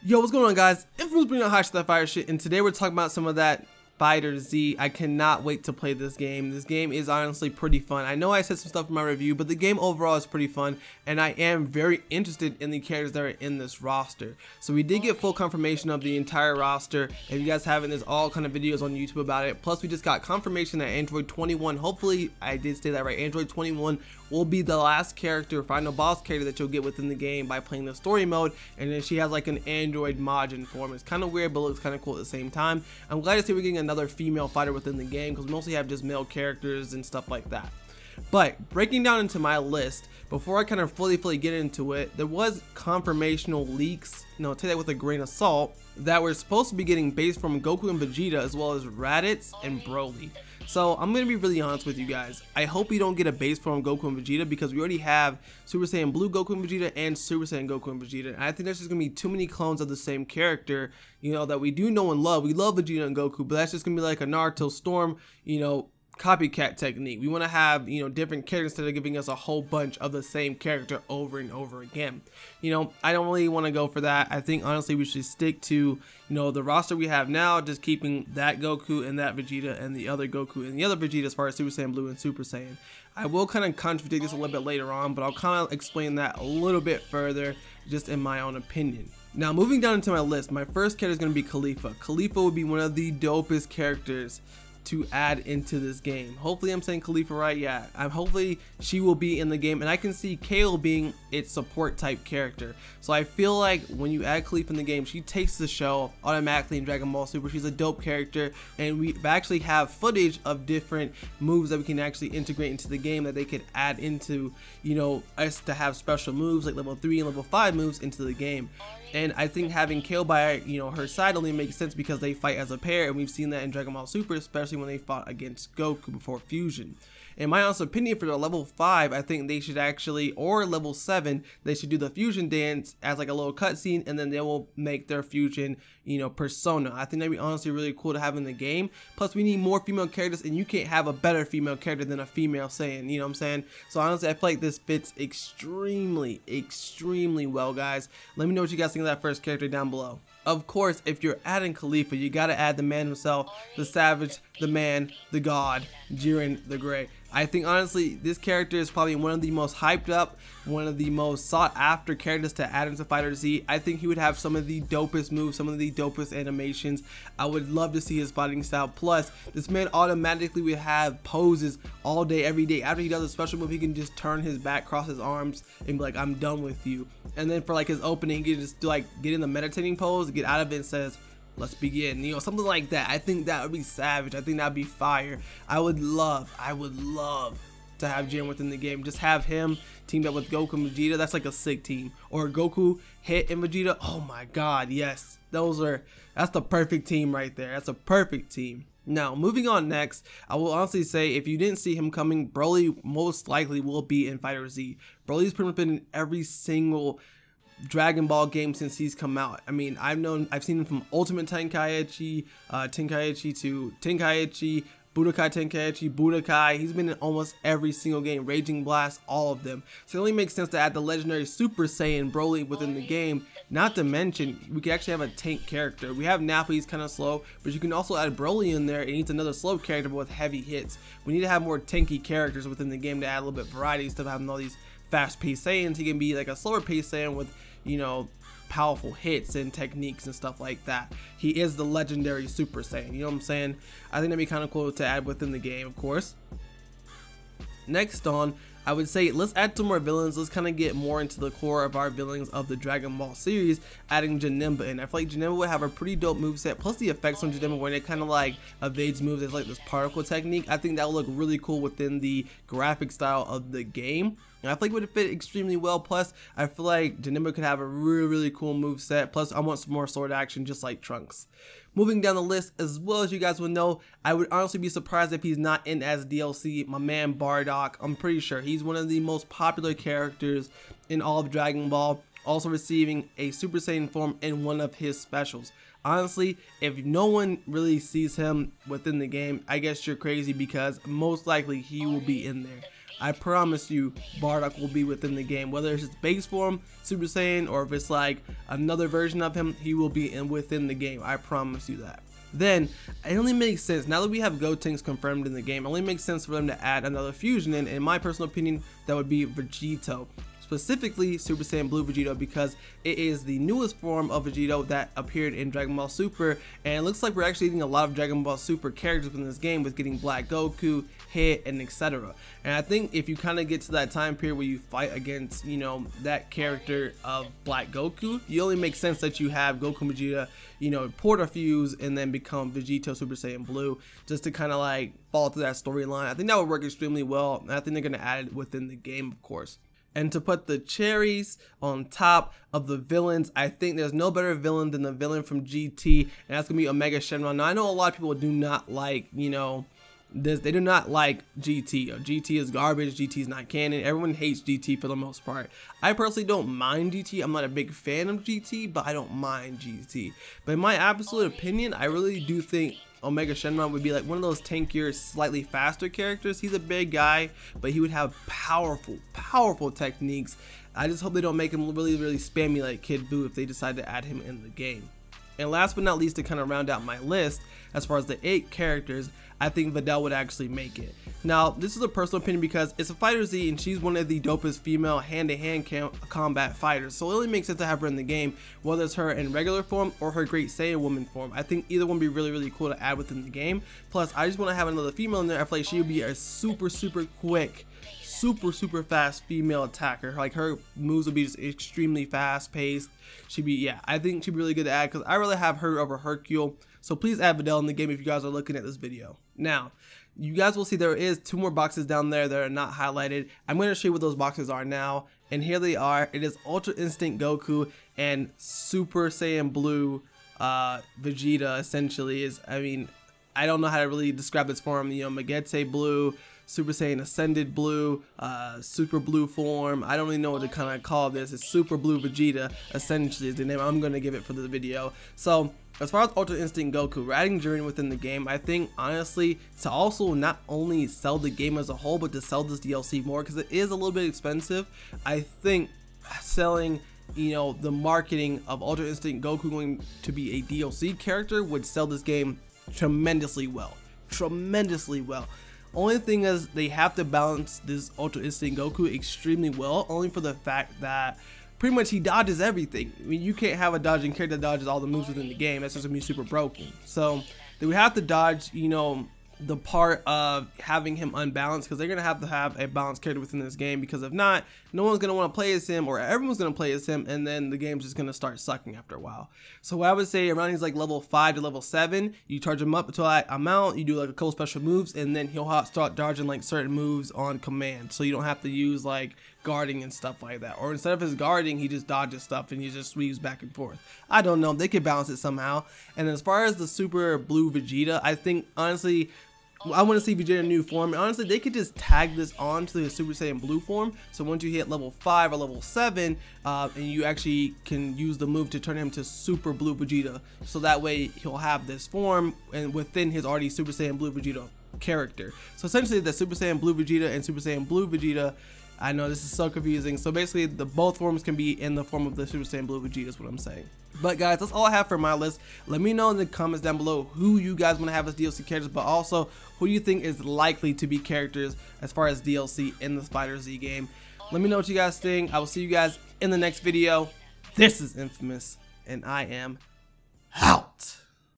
Yo, what's going on, guys? Infamous bringing on hot shit, that fire shit, and today we're talking about some of that Fighter Z. I cannot wait to play this game. This game is honestly pretty fun. I know I said some stuff in my review, but the game overall is pretty fun, and I am very interested in the characters that are in this roster. So we did get full confirmation of the entire roster. If you guys haven't, there's all kind of videos on YouTube about it. Plus, we just got confirmation that Android 21, hopefully I did say that right, Android 21 will be the last character, final boss character that you'll get within the game by playing the story mode, and then she has like an Android Majin form. It's kind of weird, but looks kind of cool at the same time. I'm glad to see we're getting another female fighter within the game, because we mostly have just male characters and stuff like that. But breaking down into my list, before I kind of fully get into it, there was confirmational leaks, take that with a grain of salt, that we're supposed to be getting based from Goku and Vegeta, as well as Raditz and Broglie. So I'm going to be really honest with you guys. I hope we don't get a base form Goku and Vegeta, because we already have Super Saiyan Blue Goku and Vegeta and Super Saiyan Goku and Vegeta. And I think there's just going to be too many clones of the same character, that we do know and love. We love Vegeta and Goku, but that's just going to be like a Naruto Storm, copycat technique. We want to have, different characters instead of giving us a whole bunch of the same character over and over again. I don't really want to go for that. I think honestly we should stick to, the roster we have now, just keeping that Goku and that Vegeta and the other Goku and the other Vegeta as far as Super Saiyan Blue and Super Saiyan. I will kind of contradict this a little bit later on, but I'll kind of explain that a little bit further, just in my own opinion. Now, moving down into my list, my first character is going to be Khalifa. Khalifa would be one of the dopest characters to add into this game. Hopefully I'm saying Khalifa right. Yeah, hopefully she will be in the game, and I can see Kale being its support type character. So I feel like when you add Khalifa in the game, she takes the show automatically in Dragon Ball Super. She's a dope character, and we actually have footage of different moves that we can actually integrate into the game that they could add into, us to have special moves like level 3 and level 5 moves into the game. And I think having Kale by, her side only makes sense because they fight as a pair, and we've seen that in Dragon Ball Super, especially when they fought against Goku before Fusion. In my honest opinion, for the level 5, I think they should actually, or level 7, they should do the Fusion dance as like a little cutscene, and then they will make their Fusion, persona. I think that'd be honestly really cool to have in the game. Plus, we need more female characters, and you can't have a better female character than a female Saiyan, you know what I'm saying? So honestly, I feel like this fits extremely well, guys. Let me know what you guys think of that first character down below. Of course, if you're adding Khalifa, you gotta add the man himself, the savage, the man, the god, Jiren the Great. I think honestly, this character is probably one of the most hyped up, one of the most sought after characters to add into Fighter Z. I think he would have some of the dopest moves, some of the dopest animations. I would love to see his fighting style. Plus, this man automatically would have poses all day, every day. After he does a special move, he can just turn his back, cross his arms, and be like, I'm done with you. And then for like his opening, he can just get in the meditating pose, get out of it, and says, let's begin, something like that. I think that would be savage. I think that would be fire. I would love to have Jiren within the game. Just have him teamed up with Goku and Vegeta. That's like a sick team. Or Goku, Hit, and Vegeta. Oh my god, yes. That's the perfect team right there. That's a perfect team. Now, moving on next, I will honestly say, if you didn't see him coming, Broglie most likely will be in Fighter Z. Broglie's pretty much been in every single Dragon Ball game since he's come out. I mean, I've seen him from Ultimate Tenkaichi, Tenkaichi to Tenkaichi, Budokai Tenkaichi, Budokai. He's been in almost every single game, Raging Blast, all of them. So it only makes sense to add the legendary Super Saiyan Broglie within the game. Not to mention, we could actually have a tank character. We have Nappa, he's kind of slow, but you can also add Broglie in there, and he's another slow character but with heavy hits. We need to have more tanky characters within the game to add a little bit of variety instead of having all these fast-paced Saiyans. He can be like a slower-paced Saiyan with, powerful hits and techniques and stuff like that. He is the legendary Super Saiyan, you know what I'm saying? I think that'd be kind of cool to add within the game, of course. Next on, I would say let's add some more villains. Let's kind of get more into the core of our villains of the Dragon Ball series, adding Jenna in. I feel like Jenna would have a pretty dope moveset, plus the effects on Jenna when it kind of like evades moves. It's like this particle technique. I think that would look really cool within the graphic style of the game. And I feel like it would fit extremely well. Plus, I feel like Jenna could have a really cool moveset. Plus, I want some more sword action just like Trunks. Moving down the list, as well as you guys would know, I would honestly be surprised if he's not in as DLC. My man Bardock, I'm pretty sure he's one of the most popular characters in all of Dragon Ball, also receiving a Super Saiyan form in one of his specials. Honestly, if no one really sees him within the game, I guess you're crazy, because most likely he will be in there. I promise you Bardock will be within the game. Whether it's his base form, Super Saiyan, or if it's like another version of him, he will be within the game. I promise you that. Then it only makes sense, now that we have Gotenks confirmed in the game, it only makes sense for them to add another fusion in my personal opinion, that would be Vegeto. Specifically Super Saiyan Blue Vegeta, because it is the newest form of Vegeto that appeared in Dragon Ball Super, and it looks like we're actually getting a lot of Dragon Ball Super characters in this game, with getting Black Goku, Hit, and etc. And I think if you kind of get to that time period where you fight against, you know, that character of Black Goku, you only make sense that you have Goku and Vegeta, you know, porta fuse and then become Vegeto Super Saiyan Blue, just to kind of like follow through that storyline. I think that would work extremely well, and I think they're going to add it within the game, of course. And to put the cherries on top of the villains, I think there's no better villain than the villain from GT, and that's gonna be Omega Shenron. Now I know a lot of people do not like, you know, this, they do not like GT. GT is garbage, GT is not canon. Everyone hates GT for the most part. I personally don't mind GT. I'm not a big fan of GT, but I don't mind GT. But in my absolute opinion, I really do think Omega Shenron would be like one of those tankier, slightly faster characters. He's a big guy, but he would have powerful techniques. I just hope they don't make him really spammy like Kid Buu if they decide to add him in the game. And last but not least, to kind of round out my list, as far as the 8 characters, I think Vegeto would actually make it. Now, this is a personal opinion because it's a Fighter Z and she's one of the dopest female hand-to-hand combat fighters, so it only makes sense to have her in the game, whether it's her in regular form or her Great Saiyan woman form. I think either one would be really cool to add within the game. Plus, I just want to have another female in there. I feel like she would be a super quick, super fast female attacker. Like, her moves would be just extremely fast paced. She'd be, yeah, I think she'd be really good to add because I really have her over Hercule. So please add Vegeto in the game if you guys are looking at this video. Now, you guys will see there is 2 more boxes down there that are not highlighted. I'm going to show you what those boxes are now, and here they are. It is Ultra Instinct Goku and Super Saiyan Blue Vegeta. Essentially, is, I mean, I don't know how to really describe this form. You know, Megete Blue, Super Saiyan Ascended Blue, Super Blue form. I don't really know what to kind of call this. It's Super Blue Vegeta, essentially, is the name I'm going to give it for the video. So, as far as Ultra Instinct Goku, we're adding Journey within the game. I think, honestly, to also not only sell the game as a whole, but to sell this DLC more, because it is a little bit expensive. I think selling, you know, the marketing of Ultra Instinct Goku going to be a DLC character would sell this game tremendously well. Only thing is, they have to balance this Ultra Instinct Goku extremely well, only for the fact that pretty much he dodges everything. I mean, you can't have a dodging character that dodges all the moves within the game. That's just gonna be super broken. So they would have to dodge, you know, the part of having him unbalanced, because they're gonna have a balanced character within this game, because if not, no one's gonna want to play as him, or everyone's gonna play as him, and then the game's just gonna start sucking after a while. So what I would say, around he's like level 5 to level 7, you charge him up to that amount, you do like a couple special moves, and then he'll start dodging like certain moves on command, so you don't have to use like guarding and stuff like that. Or instead of his guarding, he just dodges stuff and he just weaves back and forth. I don't know, they could balance it somehow. And as far as the Super Blue Vegeta, I think honestly, I want to see Vegeta in a new form. And honestly, they could just tag this on to the Super Saiyan Blue form. So once you hit level 5 or level 7, and you actually can use the move to turn him to Super Blue Vegeta. So that way he'll have this form and within his already Super Saiyan Blue Vegeta character. So essentially the Super Saiyan Blue Vegeta and Super Saiyan Blue Vegeta, I know this is so confusing. So basically the both forms can be in the form of the Super Saiyan Blue Vegeta is what I'm saying. But guys, that's all I have for my list. Let me know in the comments down below who you guys want to have as DLC characters, but also who you think is likely to be characters as far as DLC in the Fighter Z game. Let me know what you guys think. I will see you guys in the next video. This is Infamous, and I am out.